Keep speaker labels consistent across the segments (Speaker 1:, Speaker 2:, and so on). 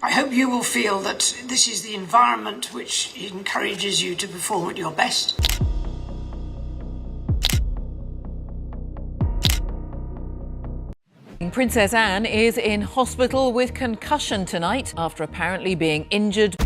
Speaker 1: I hope you will feel that this is the environment which encourages you to perform at your best.
Speaker 2: Princess Anne is in hospital with concussion tonight after apparently being injured.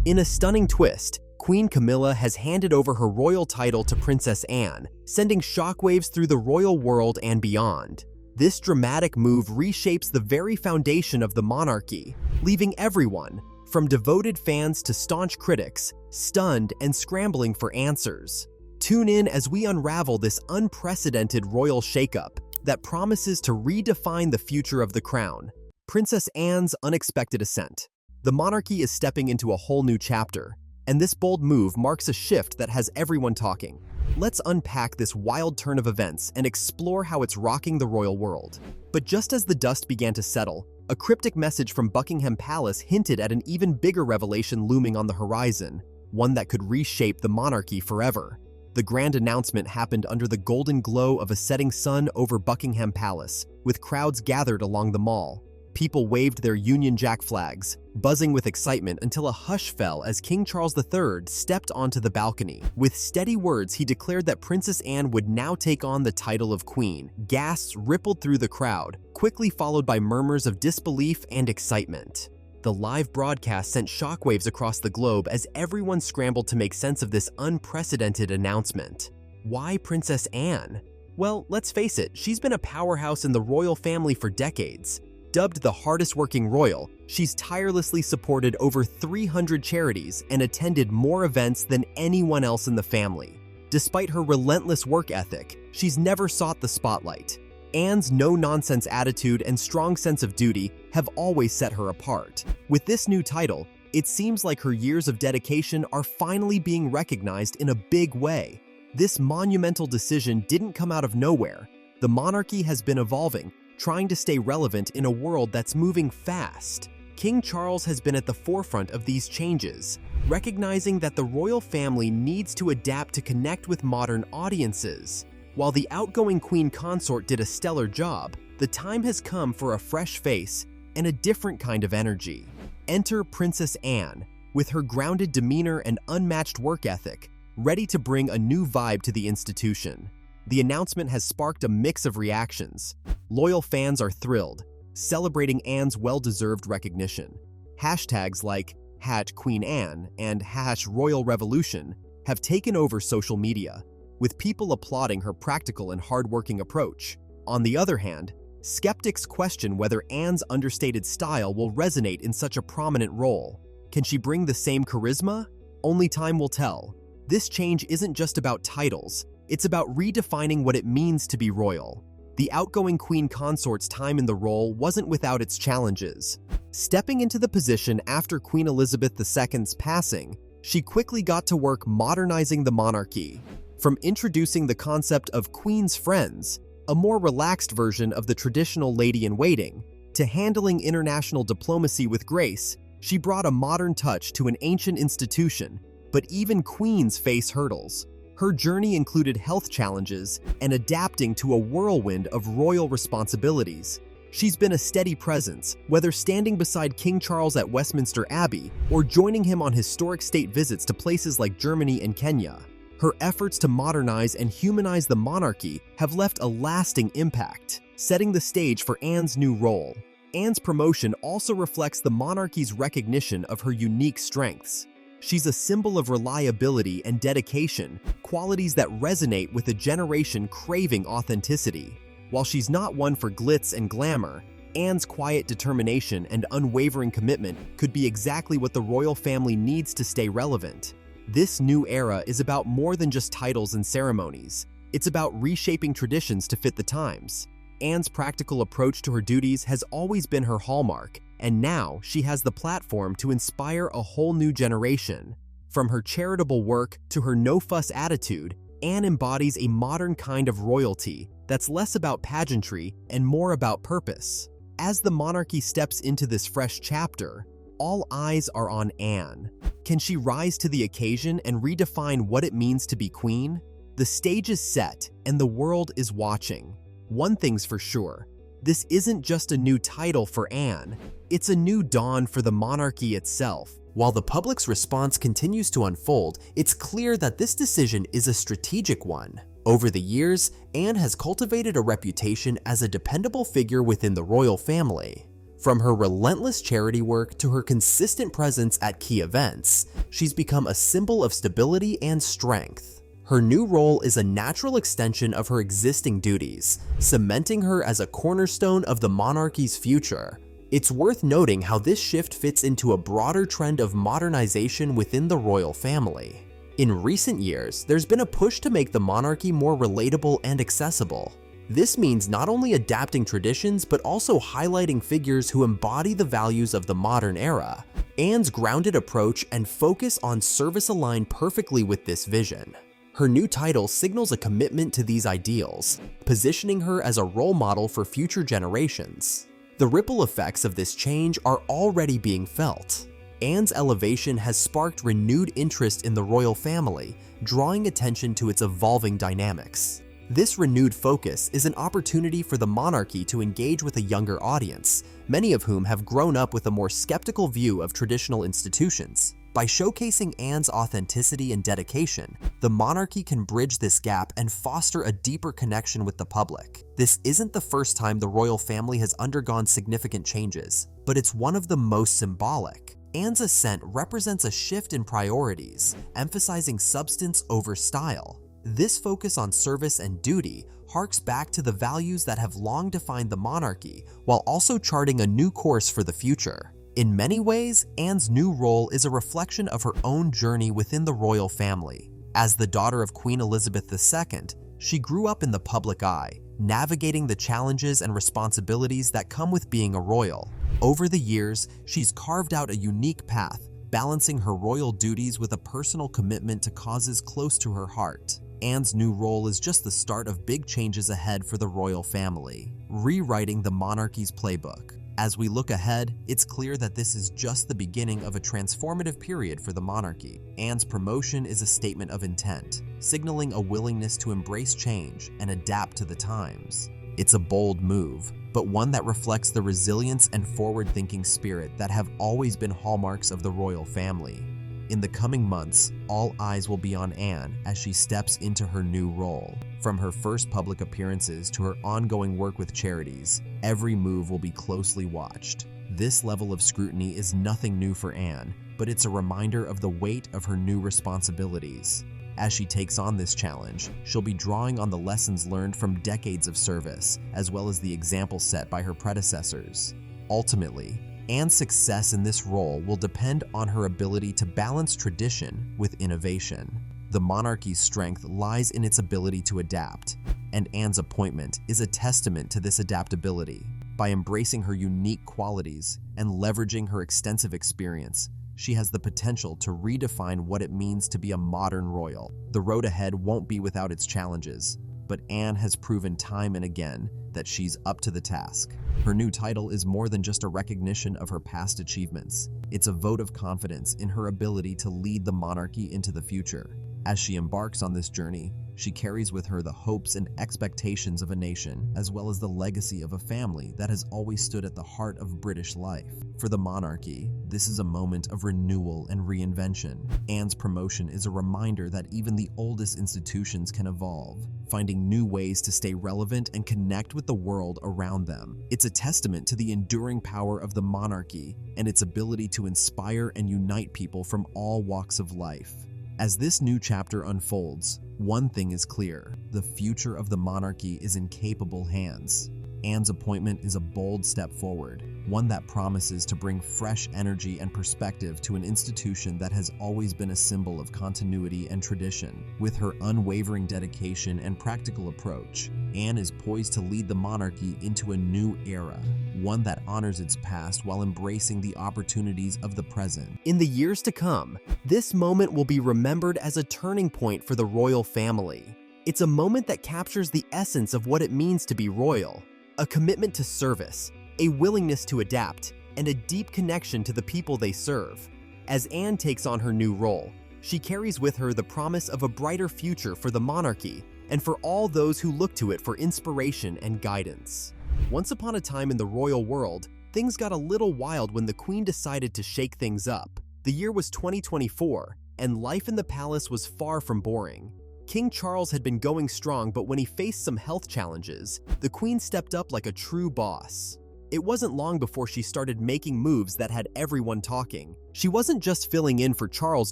Speaker 3: In a stunning twist, Queen Camilla has handed over her royal title to Princess Anne, sending shockwaves through the royal world and beyond. This dramatic move reshapes the very foundation of the monarchy, leaving everyone, from devoted fans to staunch critics, stunned and scrambling for answers. Tune in as we unravel this unprecedented royal shakeup that promises to redefine the future of the crown. Princess Anne's unexpected ascent. The monarchy is stepping into a whole new chapter, and this bold move marks a shift that has everyone talking. Let's unpack this wild turn of events and explore how it's rocking the royal world. But just as the dust began to settle, a cryptic message from Buckingham Palace hinted at an even bigger revelation looming on the horizon, one that could reshape the monarchy forever. The grand announcement happened under the golden glow of a setting sun over Buckingham Palace, with crowds gathered along the Mall. People waved their Union Jack flags, buzzing with excitement until a hush fell as King Charles III stepped onto the balcony. With steady words, he declared that Princess Anne would now take on the title of Queen. Gasps rippled through the crowd, quickly followed by murmurs of disbelief and excitement. The live broadcast sent shockwaves across the globe as everyone scrambled to make sense of this unprecedented announcement. Why Princess Anne? Well, let's face it, she's been a powerhouse in the royal family for decades. Dubbed the hardest-working royal, she's tirelessly supported over 300 charities and attended more events than anyone else in the family. Despite her relentless work ethic, she's never sought the spotlight. Anne's no-nonsense attitude and strong sense of duty have always set her apart. With this new title, it seems like her years of dedication are finally being recognized in a big way. This monumental decision didn't come out of nowhere. The monarchy has been evolving, trying to stay relevant in a world that's moving fast. King Charles has been at the forefront of these changes, recognizing that the royal family needs to adapt to connect with modern audiences. While the outgoing queen consort did a stellar job, the time has come for a fresh face and a different kind of energy. Enter Princess Anne, with her grounded demeanor and unmatched work ethic, ready to bring a new vibe to the institution. The announcement has sparked a mix of reactions. Loyal fans are thrilled, celebrating Anne's well-deserved recognition. Hashtags like #QueenAnne and #RoyalRevolution have taken over social media, with people applauding her practical and hardworking approach. On the other hand, skeptics question whether Anne's understated style will resonate in such a prominent role. Can she bring the same charisma? Only time will tell. This change isn't just about titles, it's about redefining what it means to be royal. The outgoing queen consort's time in the role wasn't without its challenges. Stepping into the position after Queen Elizabeth II's passing, she quickly got to work modernizing the monarchy. From introducing the concept of Queen's Friends, a more relaxed version of the traditional lady-in-waiting, to handling international diplomacy with grace, she brought a modern touch to an ancient institution, but even queens face hurdles. Her journey included health challenges and adapting to a whirlwind of royal responsibilities. She's been a steady presence, whether standing beside King Charles at Westminster Abbey or joining him on historic state visits to places like Germany and Kenya. Her efforts to modernize and humanize the monarchy have left a lasting impact, setting the stage for Anne's new role. Anne's promotion also reflects the monarchy's recognition of her unique strengths. She's a symbol of reliability and dedication, qualities that resonate with a generation craving authenticity. While she's not one for glitz and glamour, Anne's quiet determination and unwavering commitment could be exactly what the royal family needs to stay relevant. This new era is about more than just titles and ceremonies. It's about reshaping traditions to fit the times. Anne's practical approach to her duties has always been her hallmark, and now she has the platform to inspire a whole new generation. From her charitable work to her no-fuss attitude, Anne embodies a modern kind of royalty that's less about pageantry and more about purpose. As the monarchy steps into this fresh chapter, all eyes are on Anne. Can she rise to the occasion and redefine what it means to be queen? The stage is set, and the world is watching. One thing's for sure, This isn't just a new title for Anne, it's a new dawn for the monarchy itself. While the public's response continues to unfold, it's clear that this decision is a strategic one. Over the years, Anne has cultivated a reputation as a dependable figure within the royal family. From her relentless charity work to her consistent presence at key events, she's become a symbol of stability and strength. Her new role is a natural extension of her existing duties, cementing her as a cornerstone of the monarchy's future. It's worth noting how this shift fits into a broader trend of modernization within the royal family. In recent years, there's been a push to make the monarchy more relatable and accessible. This means not only adapting traditions, but also highlighting figures who embody the values of the modern era. Anne's grounded approach and focus on service align perfectly with this vision. Her new title signals a commitment to these ideals, positioning her as a role model for future generations. The ripple effects of this change are already being felt. Anne's elevation has sparked renewed interest in the royal family, drawing attention to its evolving dynamics. This renewed focus is an opportunity for the monarchy to engage with a younger audience, many of whom have grown up with a more skeptical view of traditional institutions. By showcasing Anne's authenticity and dedication, the monarchy can bridge this gap and foster a deeper connection with the public. This isn't the first time the royal family has undergone significant changes, but it's one of the most symbolic. Anne's ascent represents a shift in priorities, emphasizing substance over style. This focus on service and duty harks back to the values that have long defined the monarchy, while also charting a new course for the future. In many ways, Anne's new role is a reflection of her own journey within the royal family. As the daughter of Queen Elizabeth II, she grew up in the public eye, navigating the challenges and responsibilities that come with being a royal. Over the years, she's carved out a unique path, balancing her royal duties with a personal commitment to causes close to her heart. Anne's new role is just the start of big changes ahead for the royal family, rewriting the monarchy's playbook. As we look ahead, it's clear that this is just the beginning of a transformative period for the monarchy. Anne's promotion is a statement of intent, signaling a willingness to embrace change and adapt to the times. It's a bold move, but one that reflects the resilience and forward-thinking spirit that have always been hallmarks of the royal family. In the coming months, all eyes will be on Anne as she steps into her new role. From her first public appearances to her ongoing work with charities, every move will be closely watched. This level of scrutiny is nothing new for Anne, but it's a reminder of the weight of her new responsibilities. As she takes on this challenge, she'll be drawing on the lessons learned from decades of service, as well as the example set by her predecessors. Ultimately, Anne's success in this role will depend on her ability to balance tradition with innovation. The monarchy's strength lies in its ability to adapt, and Anne's appointment is a testament to this adaptability. By embracing her unique qualities and leveraging her extensive experience, she has the potential to redefine what it means to be a modern royal. The road ahead won't be without its challenges, but Anne has proven time and again that she's up to the task. Her new title is more than just a recognition of her past achievements. It's a vote of confidence in her ability to lead the monarchy into the future. As she embarks on this journey, she carries with her the hopes and expectations of a nation, as well as the legacy of a family that has always stood at the heart of British life. For the monarchy, this is a moment of renewal and reinvention. Anne's promotion is a reminder that even the oldest institutions can evolve, finding new ways to stay relevant and connect with the world around them. It's a testament to the enduring power of the monarchy and its ability to inspire and unite people from all walks of life. As this new chapter unfolds, one thing is clear: the future of the monarchy is in capable hands. Anne's appointment is a bold step forward, one that promises to bring fresh energy and perspective to an institution that has always been a symbol of continuity and tradition. With her unwavering dedication and practical approach, Anne is poised to lead the monarchy into a new era, one that honors its past while embracing the opportunities of the present. In the years to come, this moment will be remembered as a turning point for the royal family. It's a moment that captures the essence of what it means to be royal: a commitment to service, a willingness to adapt, and a deep connection to the people they serve. As Anne takes on her new role, she carries with her the promise of a brighter future for the monarchy and for all those who look to it for inspiration and guidance. Once upon a time in the royal world, things got a little wild when the Queen decided to shake things up. The year was 2024, and life in the palace was far from boring. King Charles had been going strong, but when he faced some health challenges, the Queen stepped up like a true boss. It wasn't long before she started making moves that had everyone talking. She wasn't just filling in for Charles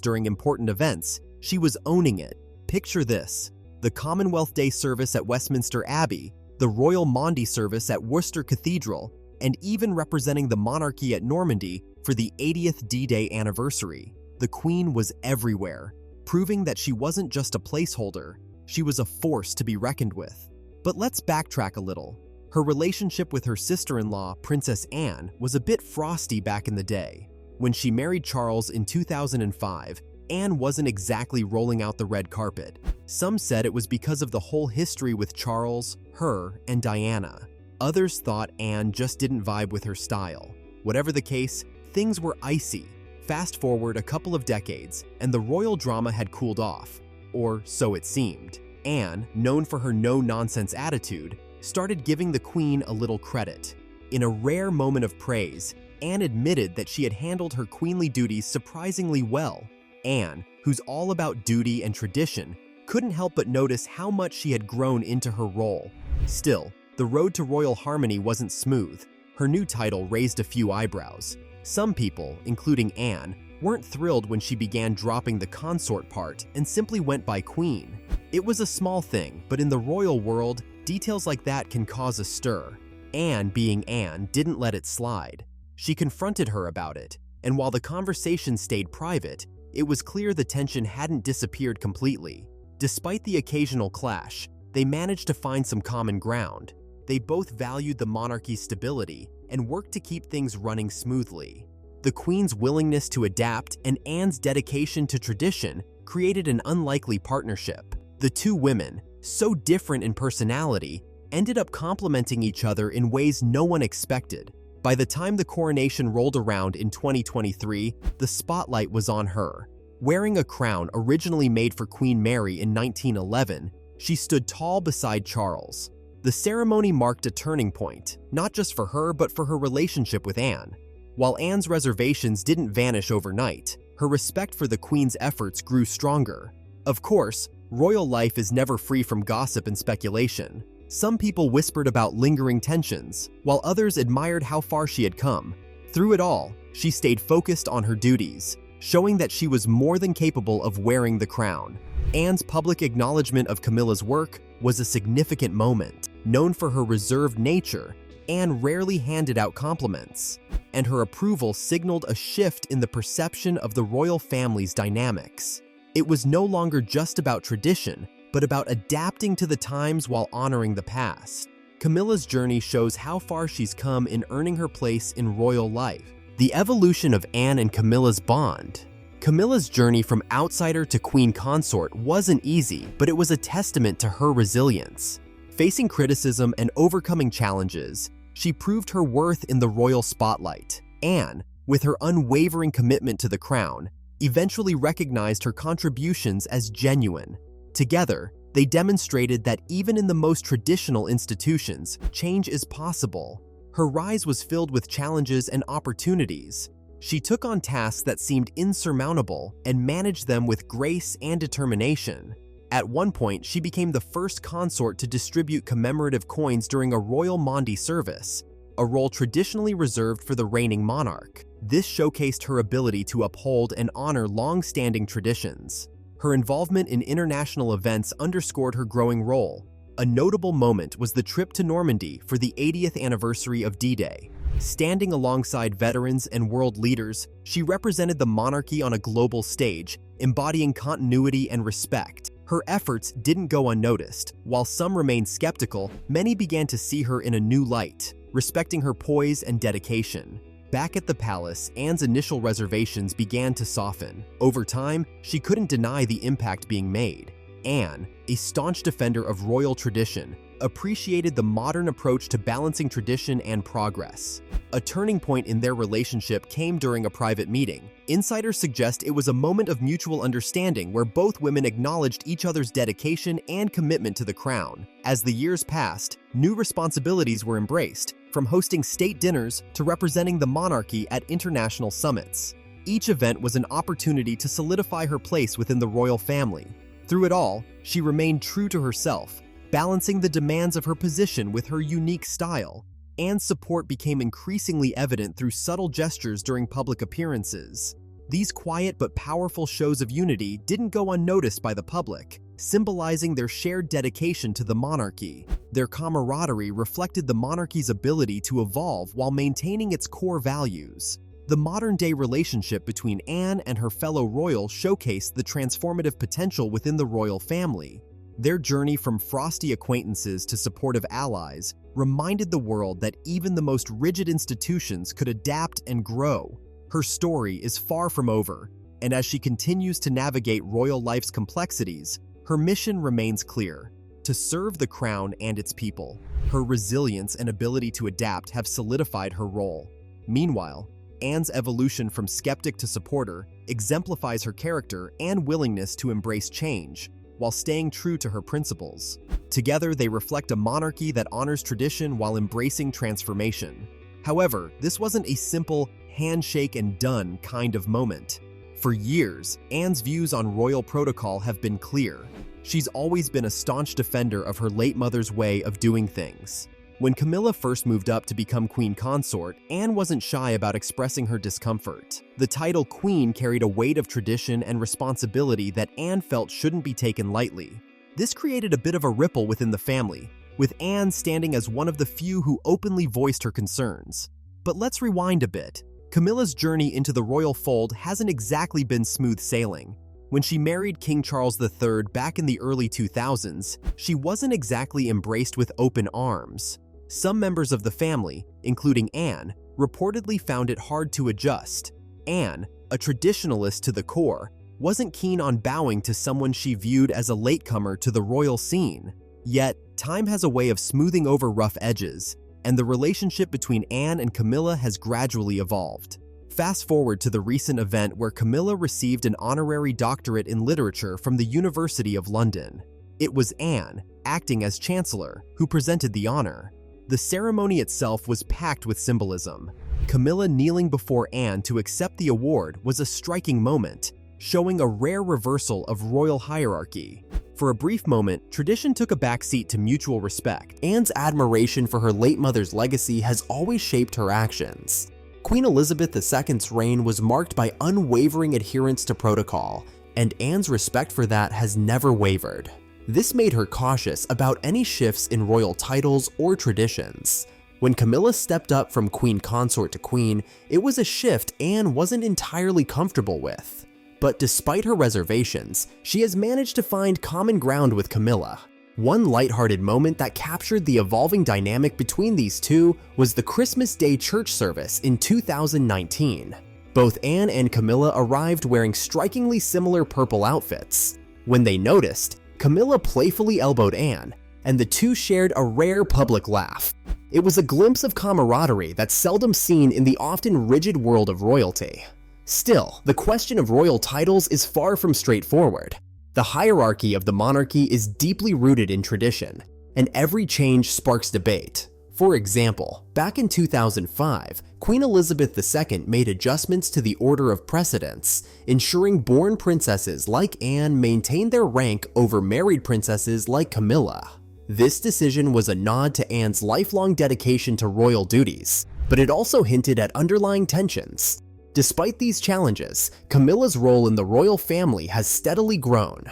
Speaker 3: during important events, she was owning it. Picture this: the Commonwealth Day service at Westminster Abbey, the Royal Maundy service at Worcester Cathedral, and even representing the monarchy at Normandy for the 80th D-Day anniversary. The Queen was everywhere, proving that she wasn't just a placeholder, she was a force to be reckoned with. But let's backtrack a little. Her relationship with her sister-in-law, Princess Anne, was a bit frosty back in the day. When she married Charles in 2005, Anne wasn't exactly rolling out the red carpet. Some said it was because of the whole history with Charles, her, and Diana. Others thought Anne just didn't vibe with her style. Whatever the case, things were icy. Fast forward a couple of decades, and the royal drama had cooled off, or so it seemed. Anne, known for her no-nonsense attitude, started giving the Queen a little credit. In a rare moment of praise, Anne admitted that she had handled her queenly duties surprisingly well. Anne, who's all about duty and tradition, couldn't help but notice how much she had grown into her role. Still, the road to royal harmony wasn't smooth. Her new title raised a few eyebrows. Some people, including Anne, weren't thrilled when she began dropping the consort part and simply went by Queen. It was a small thing, but in the royal world, details like that can cause a stir. Anne, being Anne, didn't let it slide. She confronted her about it, and while the conversation stayed private, it was clear the tension hadn't disappeared completely. Despite the occasional clash, they managed to find some common ground. They both valued the monarchy's stability and worked to keep things running smoothly. The Queen's willingness to adapt and Anne's dedication to tradition created an unlikely partnership. The two women, so different in personality, ended up complementing each other in ways no one expected. By the time the coronation rolled around in 2023, the spotlight was on her. Wearing a crown originally made for Queen Mary in 1911, she stood tall beside Charles. The ceremony marked a turning point, not just for her but for her relationship with Anne. While Anne's reservations didn't vanish overnight, her respect for the Queen's efforts grew stronger. Of course, royal life is never free from gossip and speculation. Some people whispered about lingering tensions, while others admired how far she had come. Through it all, she stayed focused on her duties, showing that she was more than capable of wearing the crown. Anne's public acknowledgement of Camilla's work was a significant moment. Known for her reserved nature, Anne rarely handed out compliments, and her approval signaled a shift in the perception of the royal family's dynamics. It was no longer just about tradition, but about adapting to the times while honoring the past. Camilla's journey shows how far she's come in earning her place in royal life. The evolution of Anne and Camilla's bond. Camilla's journey from outsider to queen consort wasn't easy, but it was a testament to her resilience. Facing criticism and overcoming challenges, she proved her worth in the royal spotlight. Anne, with her unwavering commitment to the crown, eventually recognized her contributions as genuine. Together, they demonstrated that even in the most traditional institutions, change is possible. Her rise was filled with challenges and opportunities. She took on tasks that seemed insurmountable and managed them with grace and determination. At one point, she became the first consort to distribute commemorative coins during a royal Maundy service, a role traditionally reserved for the reigning monarch. This showcased her ability to uphold and honor long-standing traditions. Her involvement in international events underscored her growing role. A notable moment was the trip to Normandy for the 80th anniversary of D-Day. Standing alongside veterans and world leaders, she represented the monarchy on a global stage, embodying continuity and respect. Her efforts didn't go unnoticed. While some remained skeptical, many began to see her in a new light, respecting her poise and dedication. Back at the palace, Anne's initial reservations began to soften. Over time, she couldn't deny the impact being made. Anne, a staunch defender of royal tradition, appreciated the modern approach to balancing tradition and progress. A turning point in their relationship came during a private meeting. Insiders suggest it was a moment of mutual understanding where both women acknowledged each other's dedication and commitment to the crown. As the years passed, new responsibilities were embraced, from hosting state dinners to representing the monarchy at international summits. Each event was an opportunity to solidify her place within the royal family. Through it all, she remained true to herself, balancing the demands of her position with her unique style. Anne's support became increasingly evident through subtle gestures during public appearances. These quiet but powerful shows of unity didn't go unnoticed by the public, symbolizing their shared dedication to the monarchy. Their camaraderie reflected the monarchy's ability to evolve while maintaining its core values. The modern-day relationship between Anne and her fellow royal showcased the transformative potential within the royal family. Their journey from frosty acquaintances to supportive allies reminded the world that even the most rigid institutions could adapt and grow. Her story is far from over, and as she continues to navigate royal life's complexities, her mission remains clear: to serve the crown and its people. Her resilience and ability to adapt have solidified her role. Meanwhile, Anne's evolution from skeptic to supporter exemplifies her character and willingness to embrace change, while staying true to her principles. Together, they reflect a monarchy that honors tradition while embracing transformation. However, this wasn't a simple handshake and done kind of moment. For years, Anne's views on royal protocol have been clear. She's always been a staunch defender of her late mother's way of doing things. When Camilla first moved up to become queen consort, Anne wasn't shy about expressing her discomfort. The title queen carried a weight of tradition and responsibility that Anne felt shouldn't be taken lightly. This created a bit of a ripple within the family, with Anne standing as one of the few who openly voiced her concerns. But let's rewind a bit. Camilla's journey into the royal fold hasn't exactly been smooth sailing. When she married King Charles III back in the early 2000s, she wasn't exactly embraced with open arms. Some members of the family, including Anne, reportedly found it hard to adjust. Anne, a traditionalist to the core, wasn't keen on bowing to someone she viewed as a latecomer to the royal scene. Yet, time has a way of smoothing over rough edges, and the relationship between Anne and Camilla has gradually evolved. Fast forward to the recent event where Camilla received an honorary doctorate in literature from the University of London. It was Anne, acting as chancellor, who presented the honor. The ceremony itself was packed with symbolism. Camilla kneeling before Anne to accept the award was a striking moment, showing a rare reversal of royal hierarchy. For a brief moment, tradition took a backseat to mutual respect. Anne's admiration for her late mother's legacy has always shaped her actions. Queen Elizabeth II's reign was marked by unwavering adherence to protocol, and Anne's respect for that has never wavered. This made her cautious about any shifts in royal titles or traditions. When Camilla stepped up from queen consort to queen, it was a shift Anne wasn't entirely comfortable with. But despite her reservations, she has managed to find common ground with Camilla. One lighthearted moment that captured the evolving dynamic between these two was the Christmas Day church service in 2019. Both Anne and Camilla arrived wearing strikingly similar purple outfits. When they noticed, Camilla playfully elbowed Anne, and the two shared a rare public laugh. It was a glimpse of camaraderie that's seldom seen in the often rigid world of royalty. Still, the question of royal titles is far from straightforward. The hierarchy of the monarchy is deeply rooted in tradition, and every change sparks debate. For example, back in 2005, Queen Elizabeth II made adjustments to the order of precedence, ensuring born princesses like Anne maintained their rank over married princesses like Camilla. This decision was a nod to Anne's lifelong dedication to royal duties, but it also hinted at underlying tensions. Despite these challenges, Camilla's role in the royal family has steadily grown.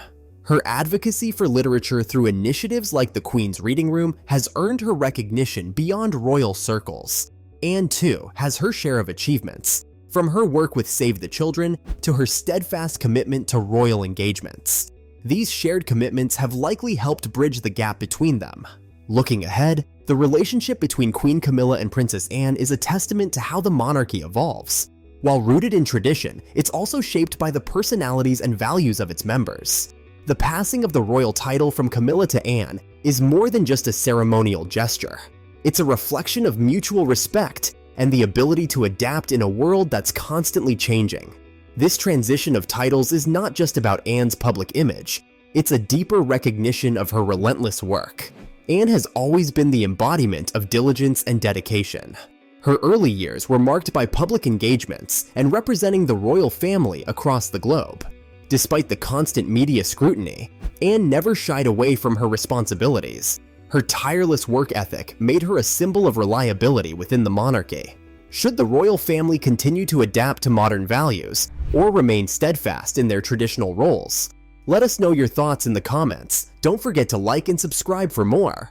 Speaker 3: Her advocacy for literature through initiatives like the Queen's Reading Room has earned her recognition beyond royal circles. Anne, too, has her share of achievements, from her work with Save the Children to her steadfast commitment to royal engagements. These shared commitments have likely helped bridge the gap between them. Looking ahead, the relationship between Queen Camilla and Princess Anne is a testament to how the monarchy evolves. While rooted in tradition, it's also shaped by the personalities and values of its members. The passing of the royal title from Camilla to Anne is more than just a ceremonial gesture. It's a reflection of mutual respect and the ability to adapt in a world that's constantly changing. This transition of titles is not just about Anne's public image, it's a deeper recognition of her relentless work. Anne has always been the embodiment of diligence and dedication. Her early years were marked by public engagements and representing the royal family across the globe. Despite the constant media scrutiny, Anne never shied away from her responsibilities. Her tireless work ethic made her a symbol of reliability within the monarchy. Should the royal family continue to adapt to modern values or remain steadfast in their traditional roles? Let us know your thoughts in the comments. Don't forget to like and subscribe for more.